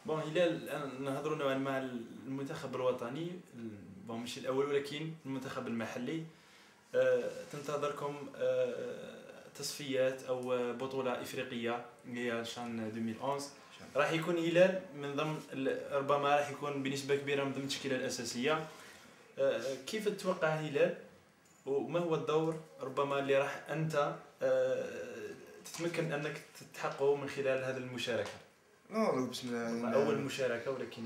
بون هلال نهضروا نوعا ما على المنتخب الوطني، بون ماشي الاول ولكن المنتخب المحلي. تنتظركم تصفيات او بطوله افريقيه هي شان 2011. راح يكون هلال من ضمن، ربما راح يكون بنسبه كبيره من ضمن التشكيله الاساسيه. كيف تتوقع هلال وما هو الدور ربما اللي راح انت تتمكن انك تحققه من خلال هذه المشاركه؟ نو بسم الله، اول مشاركه ولكن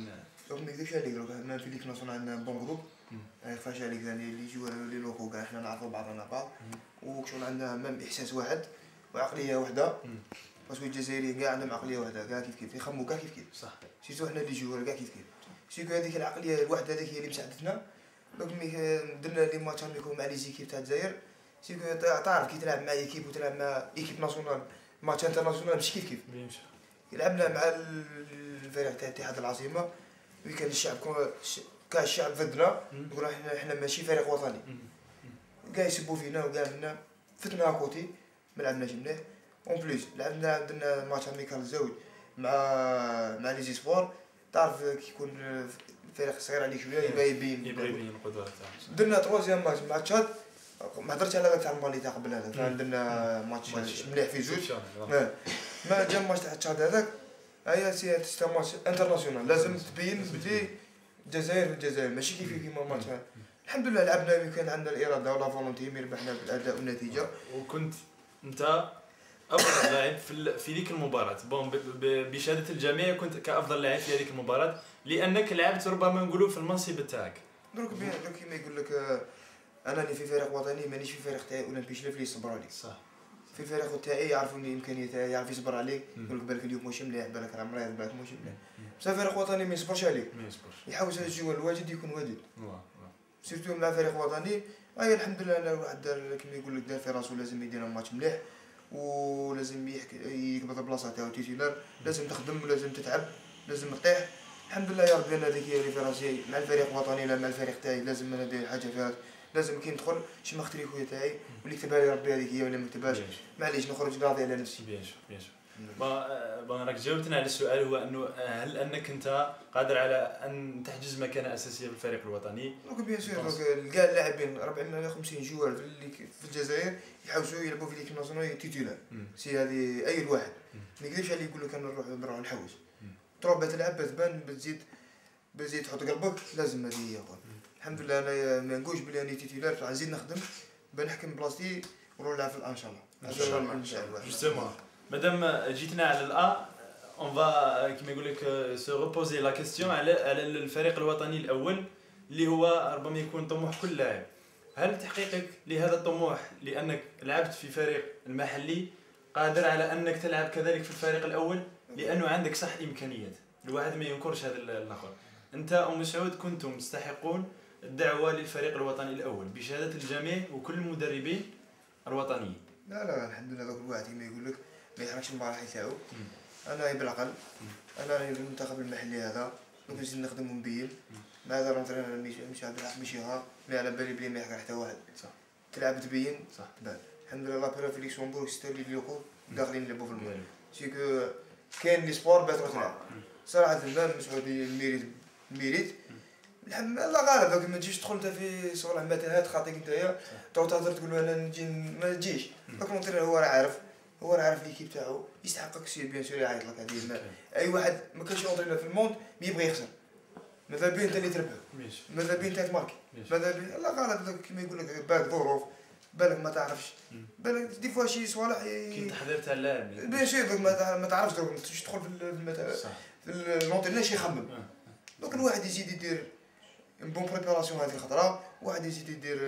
ما نكذبش عليك، ما في ليك ناسيونال عندنا بون جروب، ما يخفاش عليك ثاني اللي يجوا لي لوكو كاع حنا نعرفوا بعضنا بعض، وشغل عندنا مام احساس واحد وعقليه واحده، باسكو الجزائريين كاع عندهم عقليه واحده كاع كيف يخموا كاع كيف صح. سيرتو حنا اللي جوار كاع كيف سيرتو هذيك العقليه الواحده هذيك هي اللي مساعدتنا. دونك ملي درنا لي ماتش ميكون مع لي زيكيب تاع الجزائر، سيرتو تعرف كي تلعب مع ايكيب وتلعب مع ايكيب ناسيونال ماتش انترناسيونال ماشي كيف لعبنا مع الفريق تاع اتحاد العاصمه، وكان الشعب كاع الشعب ضدنا، يقولوا احنا ماشي فريق وطني، كاع يسبوا فينا وكاع منا فتنا كوتي ما لعبناش مليح. اون بليس لعبنا درنا ماتش اميكال الزوج مع لي زيسبور، تعرف كي يكون الفريق صغير عليك شويه يبغي يبين القدرات تاعو. درنا تروزيام ماتش مع تشاد، ما هضرتش على هذاك تاع المالي تاع قبل هذاك، درنا ماتش مليح في زوج. ما جا ماتش تاع تشاد هذاك هيا سي ماتش انترناسيونال، لازم تبين بلي الجزائر ماشي كيما ماتش. الحمد لله لعبنا كان عندنا الاراده ولا فولونتي، ربحنا بالاداء والنتيجه. وكنت انت افضل لاعب في ذيك المباراه، بون بشهاده الجميع كنت كافضل لاعب في هذيك المباراه، لانك لعبت ربما نقولوا في المنصب تاعك. دروك كيما يقول لك انا اللي في فريق وطني مانيش في فريق تاعي اولمبي شرف اللي يصبر عليك. صح. في الفريق تاعي يعرفوني الامكانيات تاعي، يعرف يصبر عليك، يقول لك بالك اليوم ماشي مليح، بالك راه مريض، بالك ماشي مليح. بصح فريق وطني ما يصبرش عليك، يحاول الجوال الواجد يكون واجد. سيرتو مع فريق وطني هاي الحمد لله انا واحد دار كيما يقول لك دار في راسو لازم يدير ماتش مليح، ولازم يقبض البلاصه تاعو تيتيلر، لازم تخدم ولازم تتعب، لازم تطيح. الحمد لله يا ربي انا هذيك هي اللي في راسي مع الفريق الوطني، لا مع الفريق تاعي لازم انا ندير حاجه فيها، لازم كي ندخل شي ما اختري خويا تاعي واللي كتبها لي ربي هذيك هي ولا ما كتبهاش، معليش نخرج راضي على نفسي. بيان سور. بون راك جاوبتنا على السؤال، هو انه هل انك انت قادر على ان تحجز مكانه اساسيه في الفريق الوطني؟ دونك بيان سور كاع اللاعبين 450 جوار في الجزائر يحوسوا يلعبوا في ليكيب ناسيونال تيتولار، سي هذه اي واحد ما يقدرش عليه يقول لك انا نروح نحوس، تروح تلعب تبان بتزيد تحط قلبك، لازم هذه هي. الحمد لله انا ما نقولش بلي راني تيتولار، راح نزيد نخدم بنحكم بلاصتي ونروح نلعب في الان شاء الله. ان شاء الله. جوستومون مادام جيتنا على الأ، اون فا كيما يقول لك سو ريبوزي لا كيستيون على الفريق الوطني الاول اللي هو ربما يكون طموح كل لاعب. هل تحقيقك لهذا الطموح لانك لعبت في فريق المحلي قادر على انك تلعب كذلك في الفريق الاول؟ لانه عندك صح امكانيات، الواحد ما ينكرش هذا الاخر. انت ام سعود كنتم تستحقون الدعوه للفريق الوطني الاول بشهاده الجميع وكل المدربين الوطنيين. لا الحمد لله ذاك الواحد كيما يقول لك ما يحركش المراحل تاعو. انا بالعقل انا راني في المنتخب المحلي هذا، دوك نزيد نخدم ونبين مع هذا رونترينر مش عبد الحق ماشي ها ما على بالي بلي ما يحرك حتى واحد. صح. تلعب تبين صح. الحمد لله بيرا في ليكسمبورغ ستالي ليوكو داخلين نلعبوا في المغرب، سيكو كاين لي سبور باترو تلعب صراحه. المال مسعود الميريت الحمد لله غالب، دوك ما تجيش تدخل انت في شغل متاهات خاطيك نتايا تو تهضر تقول انا نجي ما تجيش. دوك المدرب هو راه عارف ليكيب تاعو يستحقك، سي بيان سور يعيط لك. هذه اي واحد ما كانش اونطرينور في الموند يبغي يخسر، ماذا بيه انت اللي تربح، ماذا بيه انت تماركي، ماذا بيه الله غالب كيما يقول لك بالك ظروف، بالك ما تعرفش، بالك دي فوا شي صوالح كي التحضير تاع اللاعب بيان سور ما تعرفش دروك تمشي تدخل في المونطرينور شي يخمم. دوك الواحد يزيد يدير بون بريباراسيون هذه الخطره، واحد يزيد يدير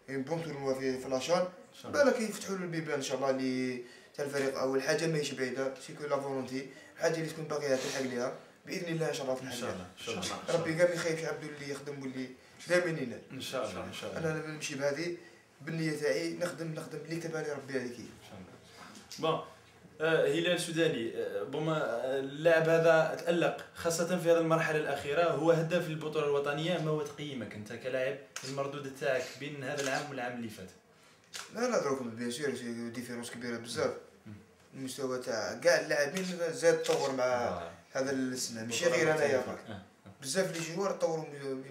بون تورنوا في لاشان، بالك يفتحوا له البيبان ان شاء الله اللي تاع الفريق. اول حاجه ماهيش بعيده، سيكو لا فولونتي، الحاجه اللي تكون باغيها تلحق ليها باذن الله ان شاء الله تلحق ليها. ان شاء الله ربي كاع ما يخيبش عبدو اللي يخدم واللي دائما ينال ان شاء الله. ان شاء الله انا نمشي بهذه بالنيه تاعي، نخدم اللي كتبها لي ربي هذيك هي ان شاء الله. بون هلال السوداني، بما اللاعب هذا تألق خاصة في هذه المرحلة الأخيرة، هو هداف البطولة الوطنية. ما هو تقييمك أنت كلاعب المردود تاعك بين هذا العام والعام اللي فات؟ لا دروك بيان سور ديفيرونس كبيرة بزاف، المستوى تاع كاع اللاعبين زاد تطور هذا السنه ماشي غير انايا فاك بزاف لي جوار طوروا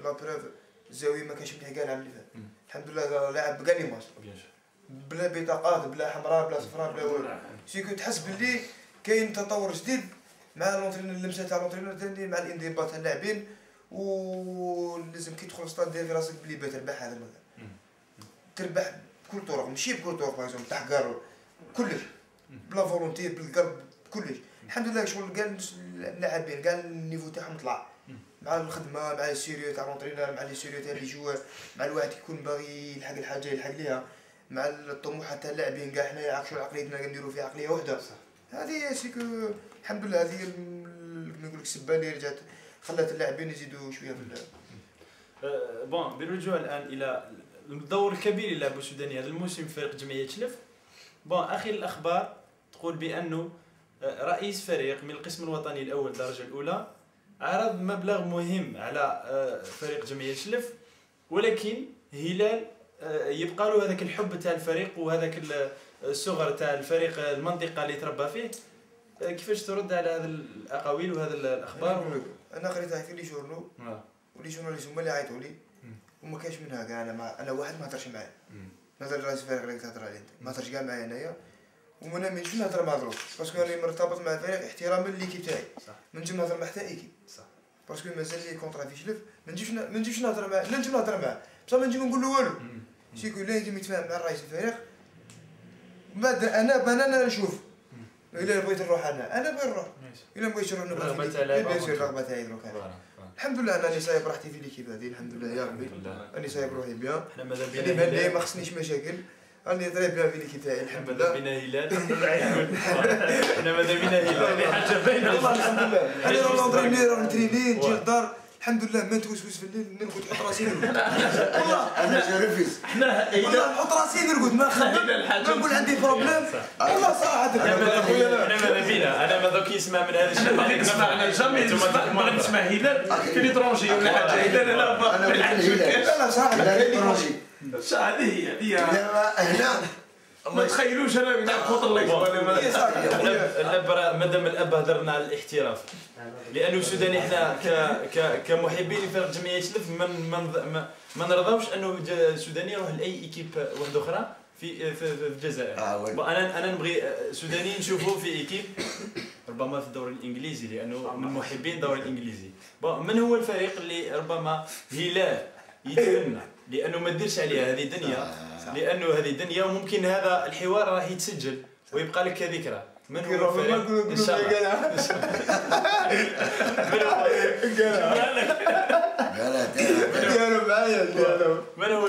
لا بروف الزاويه ما كانش مليح كاع العام اللي فات الحمد لله لاعب كاع لي ماتش بلا بطاقات بلا حمراء بلا صفراء بلا والو سيكو تحس باللي كاين تطور جديد مع لونترينور اللمسه تاع لونترينور ثاني مع الانضباط تاع اللاعبين ولازم كي تدخل للسطاد دير في راسك بلي تربح هذا المكان تربح بكل طرق ماشي بكل طرق باغ اكزومبل تحقر كلش بلا فولونتي بالقلب كلش الحمد لله شغل كاع اللاعبين كاع النيفو تاعهم طلع مع الخدمه مع السيريو تاع لونترينور مع لي سيريو تاع لي جوار مع الواحد يكون باغي يلحق الحاجه يلحق ليها مع الطموحات تاع اللاعبين كاع حنايا عاكشوا عقليتنا كنديروا في عقليه وحده هذه سيكو الحمد لله هذه نقول لك السبه اللي رجعت خلات اللاعبين يزيدوا شويه في بون بالرجوع الان الى الدور الكبير اللي لعبوا السوداني هذا الموسم في فريق جمعيه شلف بون اخر الاخبار تقول بانه رئيس فريق من القسم الوطني الاول الدرجه الاولى عرض مبلغ مهم على فريق جمعيه شلف ولكن هلال يبقى له هذاك الحب تاع الفريق وهذاك الصغر تاع الفريق المنطقه اللي تربى فيه كيفاش ترد على هذه الاقاويل وهذه الاخبار؟ انا قريتها في لي جورنو ولي جورناليست هما اللي عيطوا لي وما كاينش منها كاع انا واحد ما هضرش معايا نهضر رئيس الفريق اللي تهضر عليه انت ما هضرش كاع معايا انايا وما نامنش نهضر مع دروك باسكو انا مرتبط مع الفريق احتراما ليكيب تاعي ما نجي نهضر مع حتى ايكيب باسكو مازال لي كونطرا في شلف ما نجيش نهضر معاه لا نجي نهضر معاه بصح ما نجي نقول له والو سيكو لا يجي يتفاهم مع رئيس الفريق بعد انا نشوف الا بغيت نروح انا بغيت نروح الا ما بغيتش نروح الرغبه تاعي دروك الحمد لله انا راني صايب راحتي في ليكيب هذه الحمد لله يا ربي راني صايب روحي بيان حنا ماذا بينا ما خصنيش مشاكل راني طري بيان في ليكيب تاعي الحمد لله ماذا بينا هلال حنا ماذا بينا هلال حاجه باينه والله الحمد لله انا راه نتريني نجي للدار الحمد لله ما نتوسوس في الليل نرقد نحط راسي نرقد والله انا جرفيس حنا والله نحط راسي نرقد ما نقول عندي بروبليم والله صراحه انا ما دوك يسمع من هذا الشيء باغي نسمع انا جامي نسمع هلال في ليترونجي ولا حاجه هلال لا صراحه هذه هي هنا ما تخيلوش انا نلعب فوت الله الاب مادام الاب هضرنا على الاحتراف لانه السوداني حنا كمحبين لفرق جمعيه شلف ما نرضاوش انه السوداني يروح لاي ايكيب واحده اخرى في الجزائر انا نبغي السوداني نشوفوه في ايكيب ربما في الدوري الانجليزي لانه من محبين الدوري الانجليزي من هو الفريق اللي ربما هلال يتمنى لانه ما ديرش عليها هذه دنيا لانه هذه دنيا وممكن هذا الحوار راه يتسجل ويبقى لك كذكرى من هو الفريق ان شاء الله قالت معايا من هو